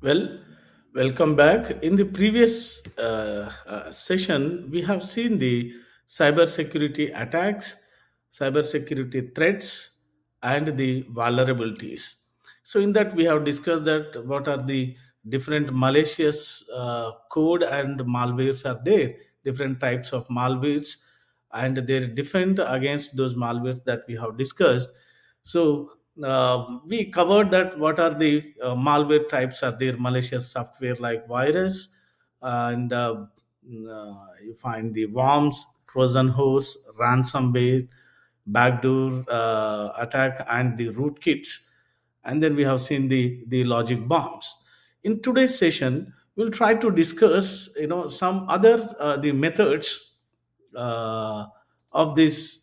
Well, welcome back. In the previous session, we have seen the cybersecurity attacks, cybersecurity threats, and the vulnerabilities. So, in that, we have discussed that what are the different malicious code and malwares are there, different types of malwares, and they're different against those malwares that we have discussed. So, we covered that what are the malware types are there malicious software like virus and you find the worms, trojan horse, ransomware, backdoor attack, and the rootkits. And then we have seen the logic bombs. In today's session we'll try to discuss some other the methods uh, of this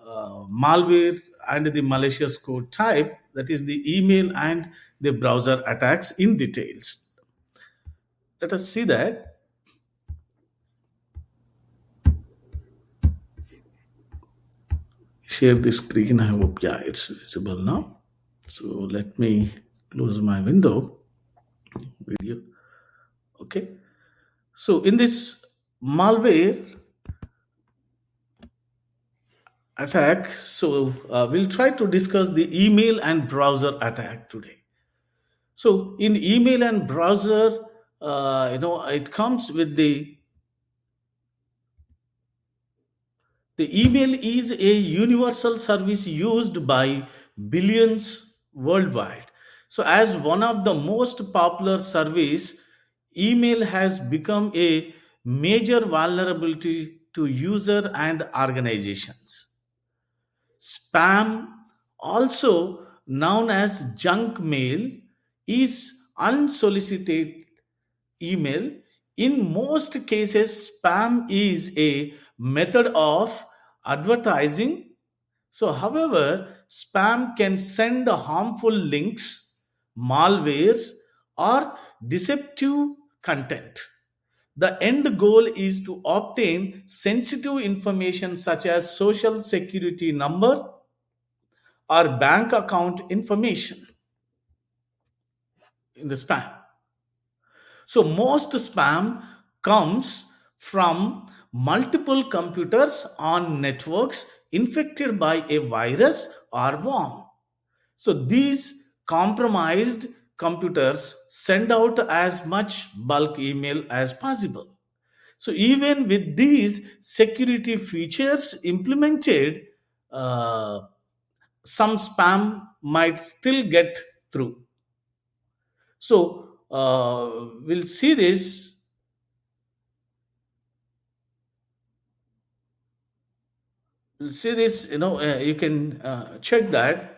malware and the malicious code type, that is the email and the browser attacks in details. Let us see that. Share the screen. I hope, yeah, it's visible now. So let me close my window video. Okay. So in this malware attack, so we'll try to discuss the email and browser attack today. So in email and browser, it comes with the email is a universal service used by billions worldwide. So, as one of the most popular service, email has become a major vulnerability to user and organizations. Spam, also known as junk mail, is unsolicited email. In most cases, spam is a method of advertising. So, however, spam can send harmful links, malwares, or deceptive content. The end goal is to obtain sensitive information such as social security number or bank account information in the spam. So most spam comes from multiple computers on networks infected by a virus or worm. So these compromised computers send out as much bulk email as possible. So even with these security features implemented, uh, some spam might still get through. So we'll see this. We'll see this. You can check that.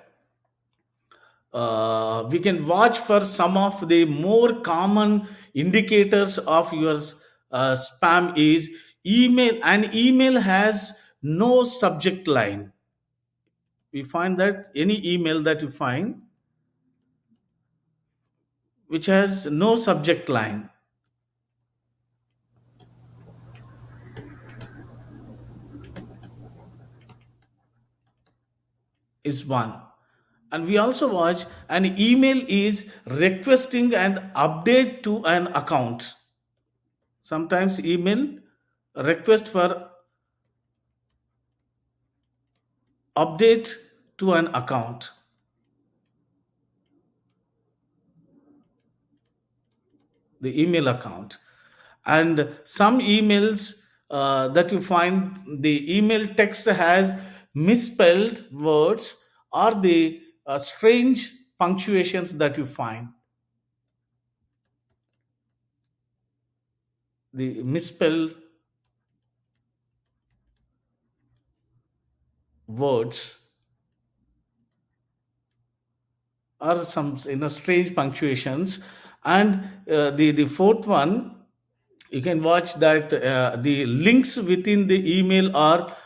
We can watch for some of the more common indicators of your spam is email. An email has no subject line. We find that any email that you find which has no subject line is one. And we also watch an email is requesting an update to an account. Sometimes email request for update to an account, the email account. And some emails that you find the email text has misspelled words or the strange punctuations that you find, the misspelled words or some strange punctuations. And the fourth one, you can watch that the links within the email are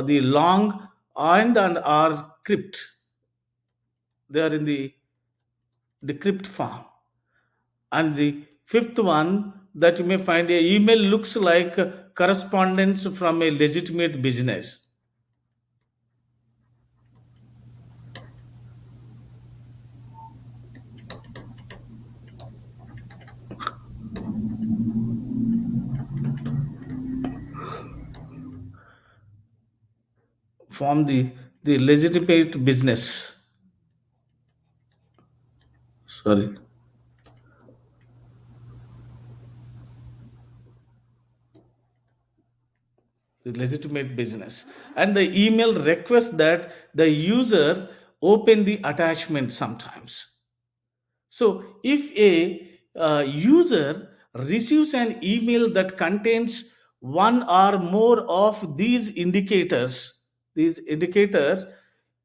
the long and are crypt. They are in the crypt form. And the fifth one, that you may find a email looks like correspondence from a legitimate business. form the legitimate business. Sorry. The legitimate business, and the email requests that the user open the attachment sometimes. So if a user receives an email that contains one or more of these indicators,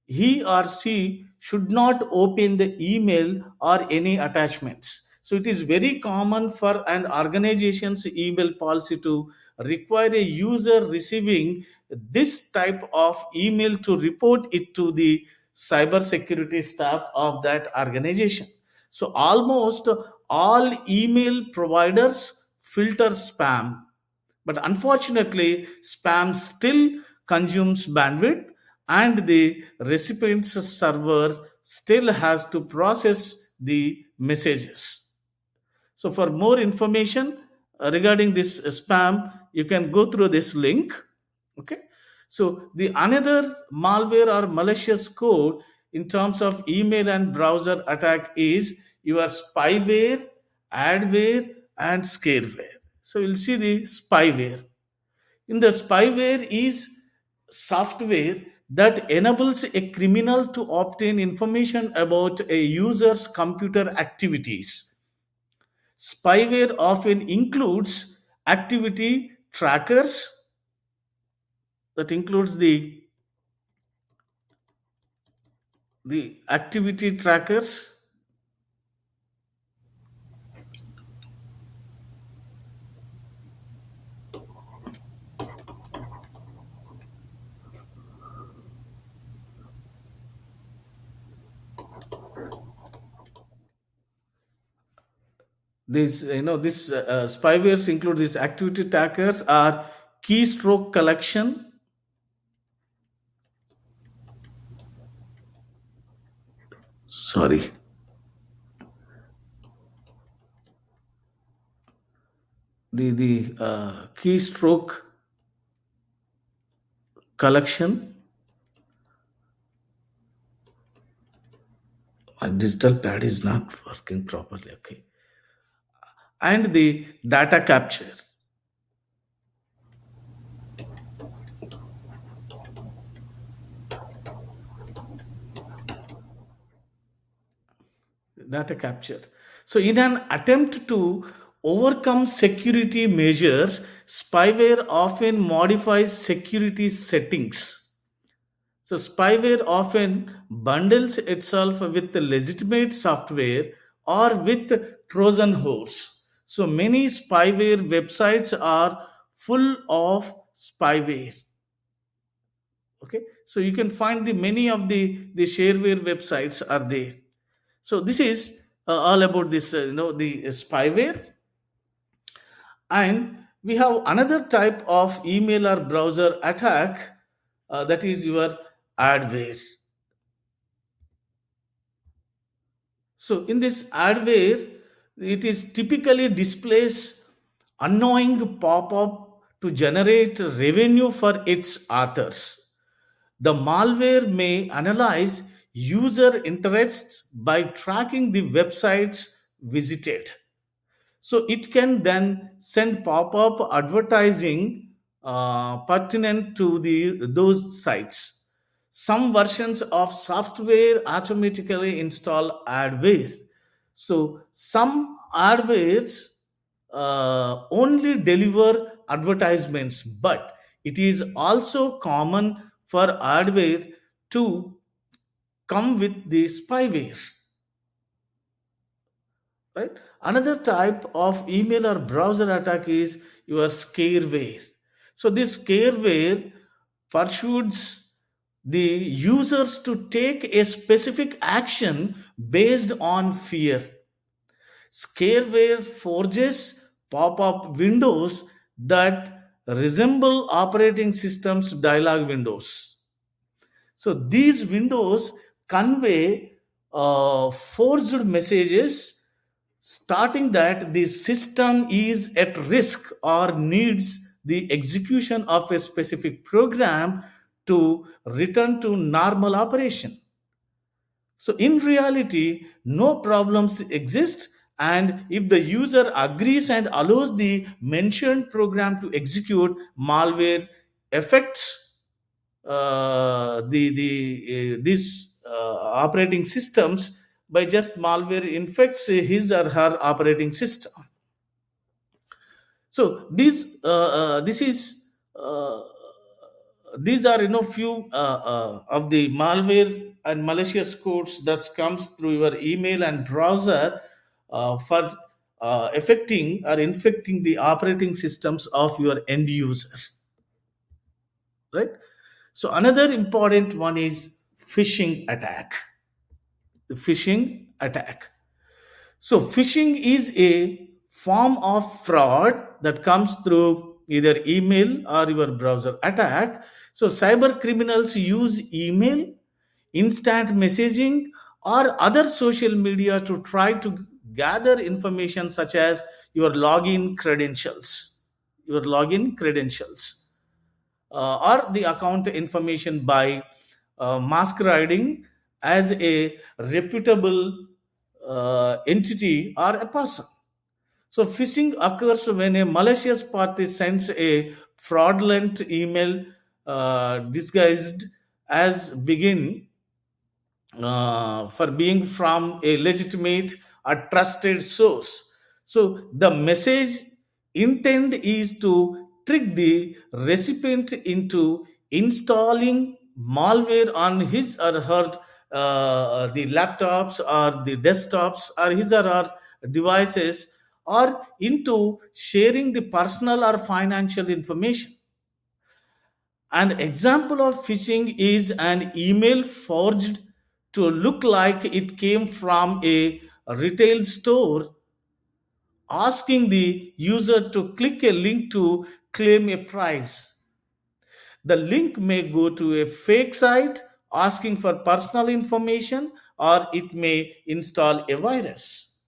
he or she should not open the email or any attachments. So it is very common for an organization's email policy to require a user receiving this type of email to report it to the cybersecurity staff of that organization. So almost all email providers filter spam, but unfortunately, spam still consumes bandwidth, and the recipient's server still has to process the messages. So, for more information regarding this spam, you can go through this link. Okay. So, the another malware or malicious code in terms of email and browser attack is your spyware, adware, and scareware. So, you'll see the spyware. In the spyware is software that enables a criminal to obtain information about a user's computer activities. Spyware often includes activity trackers, that includes the activity trackers. This spywares include these activity trackers or keystroke collection. Sorry, the keystroke collection. My digital pad is not working properly. Okay, and the data capture. Data capture. So, in an attempt to overcome security measures, spyware often modifies security settings. So, spyware often bundles itself with the legitimate software or with Trojan horse. So, many spyware websites are full of spyware. Okay, so you can find the many of the shareware websites are there. So this is all about this, the spyware. And we have another type of email or browser attack, that is your adware. So in this adware, it is typically displays annoying pop-up to generate revenue for its authors. The malware may analyze user interests by tracking the websites visited. So it can then send pop-up advertising pertinent to those sites. Some versions of software automatically install adware. So some adwares only deliver advertisements, but it is also common for adware to come with the spyware, right? Another type of email or browser attack is your scareware. So this scareware pursues the users to take a specific action based on fear. Scareware forges pop-up windows that resemble operating systems dialog windows. So these windows convey forged messages starting that the system is at risk or needs the execution of a specific program to return to normal operation. So, in reality, no problems exist, and if the user agrees and allows the mentioned program to execute, malware affects these operating systems by just malware infects his or her operating system. So this is these are few of the malware and malicious codes that comes through your email and browser for affecting or infecting the operating systems of your end users, right? So another important one is phishing attack. The phishing attack. So, phishing is a form of fraud that comes through either email or your browser attack. So, cyber criminals use email, instant messaging, or other social media to try to gather information such as your login credentials, your login credentials, or the account information by masquerading as a reputable entity or a person. So, phishing occurs when a malicious party sends a fraudulent email disguised as begin for being from a legitimate or trusted source. So the message intent is to trick the recipient into installing malware on his or her the laptops or the desktops or his or her devices, or into sharing the personal or financial information. An example of phishing is an email forged to look like it came from a retail store, asking the user to click a link to claim a prize. The link may go to a fake site asking for personal information, or it may install a virus.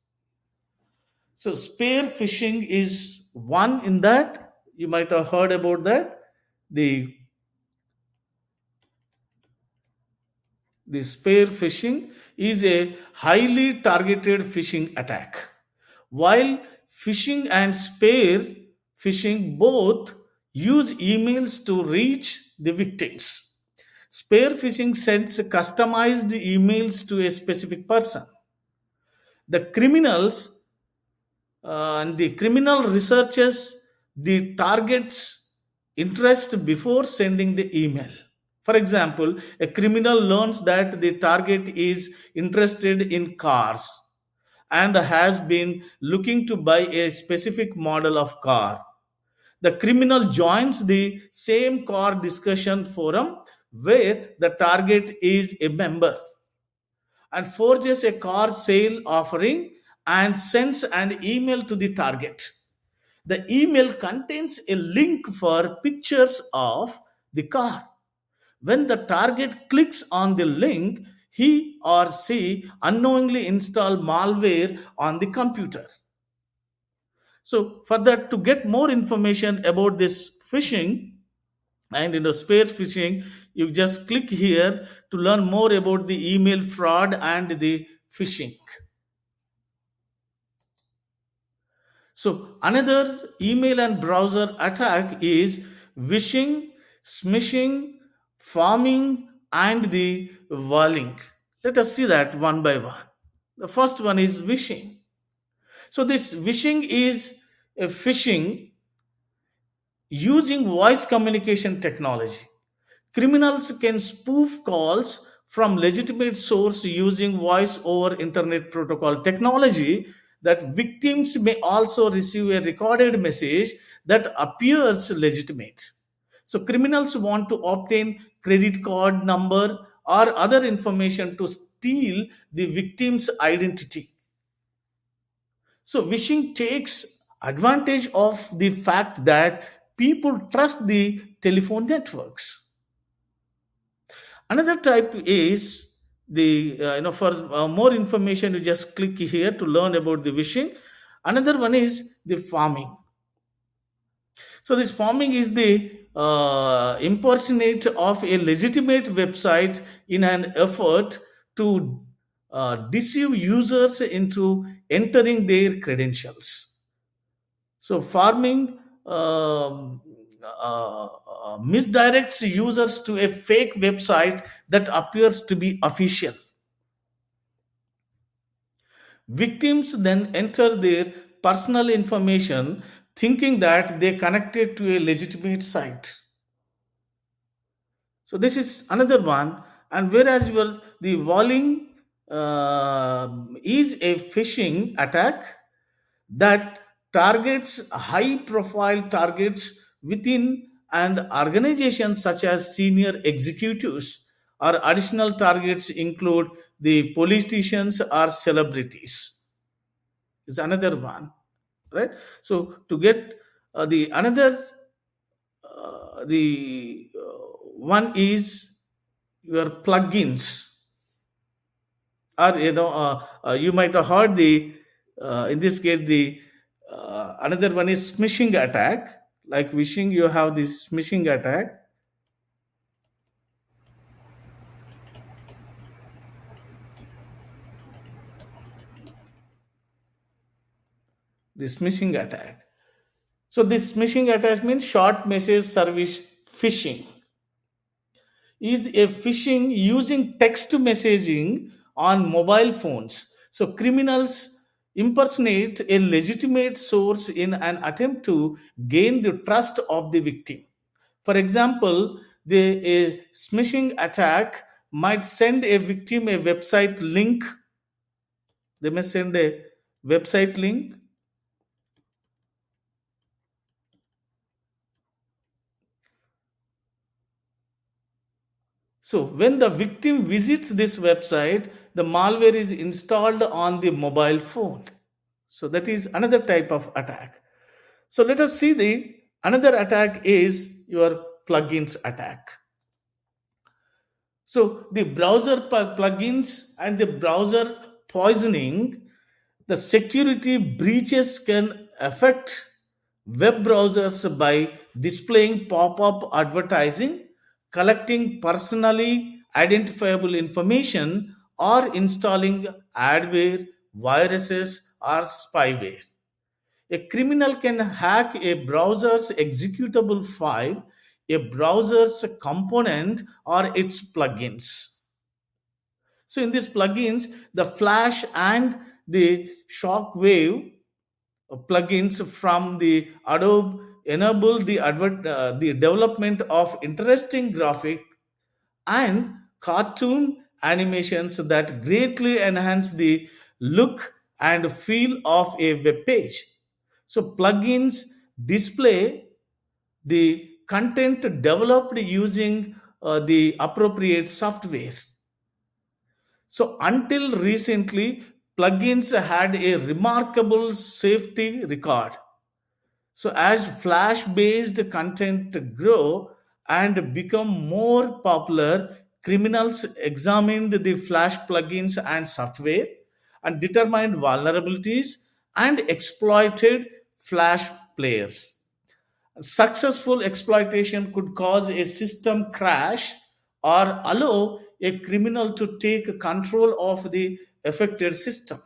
So, spear phishing is one in that. You might have heard about that. The The spear phishing is a highly targeted phishing attack. While phishing and spear phishing both use emails to reach the victims. Spear phishing sends customized emails to a specific person. The criminals and the criminal researches the target's interest before sending the email. For example, a criminal learns that the target is interested in cars and has been looking to buy a specific model of car. The criminal joins the same car discussion forum where the target is a member and forges a car sale offering and sends an email to the target. The email contains a link for pictures of the car. When the target clicks on the link, he or she unknowingly install malware on the computer. So, for that, to get more information about this phishing and spear phishing, you just click here to learn more about the email fraud and the phishing. So another email and browser attack is wishing, smishing, farming, and the walling. Let us see that one by one. The first one is wishing. So this wishing is a phishing using voice communication technology. Criminals can spoof calls from legitimate source using voice over internet protocol technology. That victims may also receive a recorded message that appears legitimate. So criminals want to obtain credit card number or other information to steal the victim's identity. So wishing takes advantage of the fact that people trust the telephone networks. Another type is the for more information you just click here to learn about the wishing. Another one is the farming. So this farming is the impersonate of a legitimate website in an effort to deceive users into entering their credentials. So farming misdirects users to a fake website that appears to be official. Victims then enter their personal information thinking that they connected to a legitimate site. So this is another one. And whereas your the walling is a phishing attack that targets high profile targets within an organization such as senior executives, or additional targets include the politicians or celebrities is another one, right? So to get the another the one is your plugins, or you might have heard the in this case the another one is smishing attack. Like wishing, you have this smishing attack. This smishing attack. So this smishing attack means short message service phishing, is a phishing using text messaging on mobile phones. So criminals impersonate a legitimate source in an attempt to gain the trust of the victim. For example, a smishing attack might send a victim a website link. They may send a website link. So when the victim visits this website, the malware is installed on the mobile phone. So that is another type of attack. So let us see the another attack is your plugins attack. So the browser plugins and the browser poisoning, the security breaches can affect web browsers by displaying pop-up advertising, collecting personally identifiable information, or installing adware, viruses, or spyware. A criminal can hack a browser's executable file, a browser's component, or its plugins. So, in these plugins, the Flash and the Shockwave plugins from the Adobe enable the development of interesting graphic and cartoon animations that greatly enhance the look and feel of a web page. So plugins display the content developed using the appropriate software. So until recently, plugins had a remarkable safety record. So as Flash-based content grow and become more popular, criminals examined the Flash plugins and software and determined vulnerabilities and exploited Flash players. Successful exploitation could cause a system crash or allow a criminal to take control of the affected system.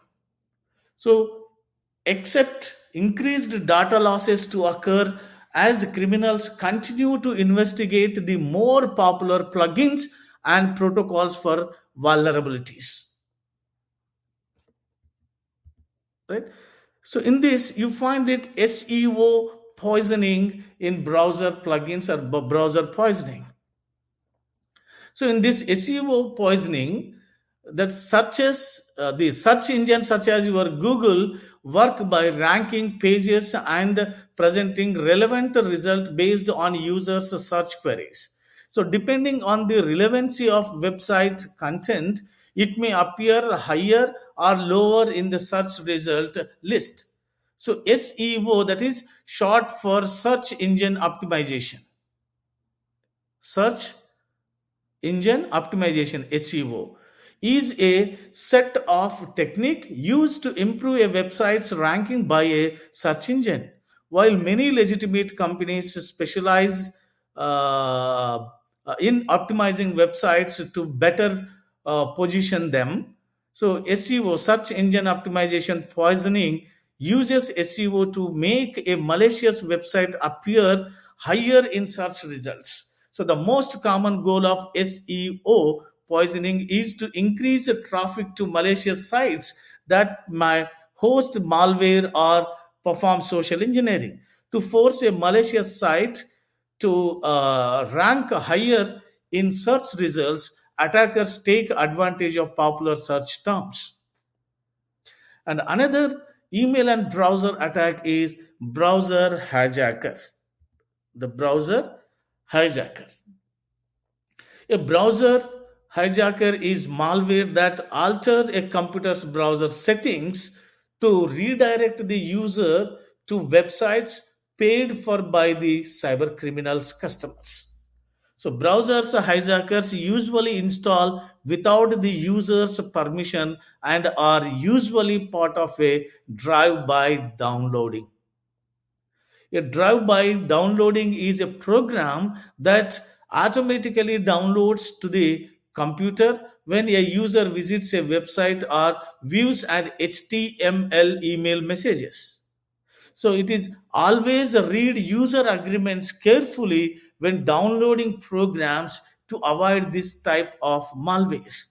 So, except increased data losses to occur as criminals continue to investigate the more popular plugins and protocols for vulnerabilities. Right? So, in this, you find that SEO poisoning in browser plugins or browser poisoning. So in this SEO poisoning, that searches the search engines such as your Google work by ranking pages and presenting relevant result based on users' search queries. So depending on the relevancy of website content, it may appear higher or lower in the search result list. So SEO, that is short for search engine optimization. Search engine optimization, SEO, is a set of technique used to improve a website's ranking by a search engine. While many legitimate companies specialize in optimizing websites to better position them. So SEO, search engine optimization poisoning, uses SEO to make a malicious website appear higher in search results. So the most common goal of SEO poisoning is to increase the traffic to malicious sites that may host malware or perform social engineering. To force a malicious site to rank higher in search results, attackers take advantage of popular search terms. And another email and browser attack is browser hijacker. The browser hijacker. A browser hijacker is malware that alters a computer's browser settings to redirect the user to websites paid for by the cyber criminals' customers. So, browsers hijackers usually install without the user's permission and are usually part of a drive-by downloading. A drive-by downloading is a program that automatically downloads to the computer when a user visits a website or views an HTML email messages. So it is always read user agreements carefully when downloading programs to avoid this type of malwares.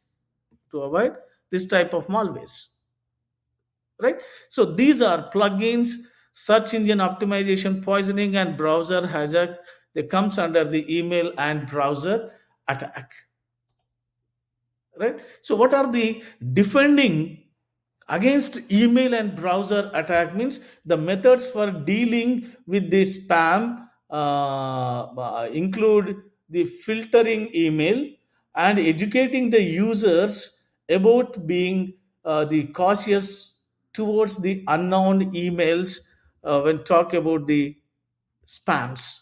To avoid this type of malwares, right? So these are plugins, search engine optimization poisoning, and browser hijack. They comes under the email and browser attack, right? So what are the defending against email and browser attack means the methods for dealing with the spam include the filtering email and educating the users about being the cautious towards the unknown emails when talk about the spams.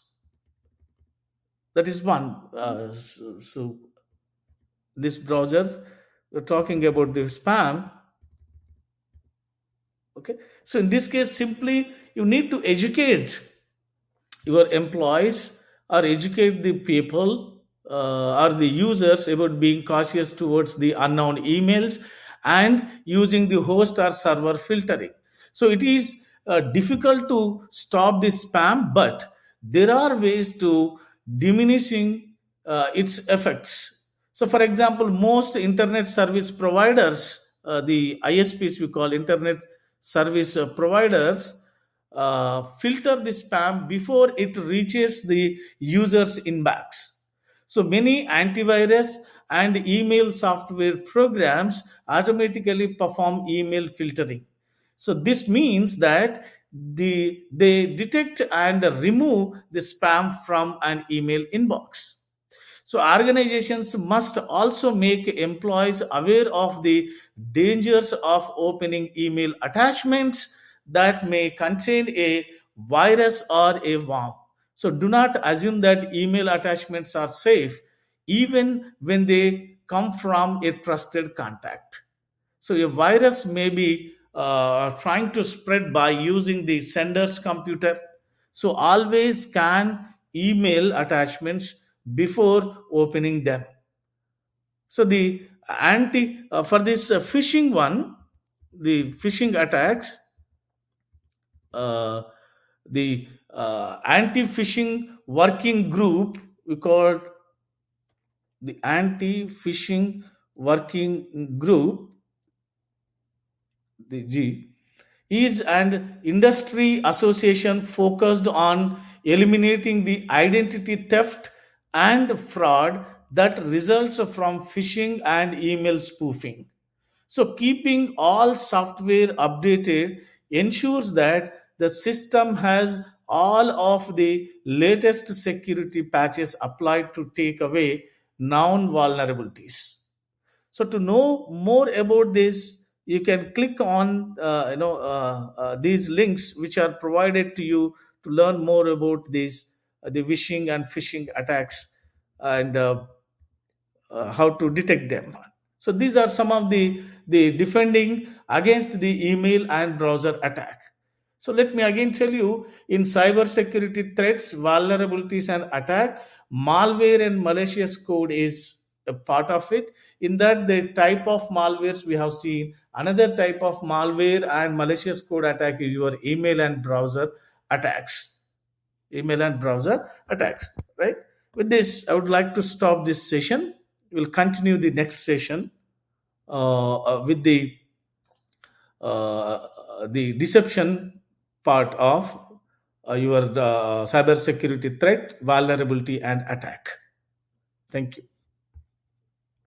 That is one. So this browser, we're talking about the spam. Okay, so in this case simply you need to educate your employees or educate the people or the users about being cautious towards the unknown emails and using the host or server filtering. So it is difficult to stop this spam, but there are ways to diminishing its effects. So for example, most internet service providers, the ISPs we call internet service providers, filter the spam before it reaches the user's inbox. So many antivirus and email software programs automatically perform email filtering. So this means that they detect and remove the spam from an email inbox. So organizations must also make employees aware of the dangers of opening email attachments that may contain a virus or a worm. So do not assume that email attachments are safe even when they come from a trusted contact. So a virus may be trying to spread by using the sender's computer. So always scan email attachments before opening them. So the anti for this phishing one, the phishing attacks, uh, the anti-phishing working group we call the anti-phishing working group, the G, is an industry association focused on eliminating the identity theft and fraud that results from phishing and email spoofing. So, keeping all software updated ensures that the system has all of the latest security patches applied to take away known vulnerabilities. So to know more about this, you can click on these links which are provided to you to learn more about these the wishing and phishing attacks and how to detect them. So these are some of the defending against the email and browser attack. So let me again tell you in cybersecurity threats, vulnerabilities, and attack, malware and malicious code is a part of it. In that, the type of malwares we have seen, another type of malware and malicious code attack is your email and browser attacks. Email and browser attacks, right? With this, I would like to stop this session. We'll continue the next session with the deception part of your cyber security threat, vulnerability, and attack. Thank you.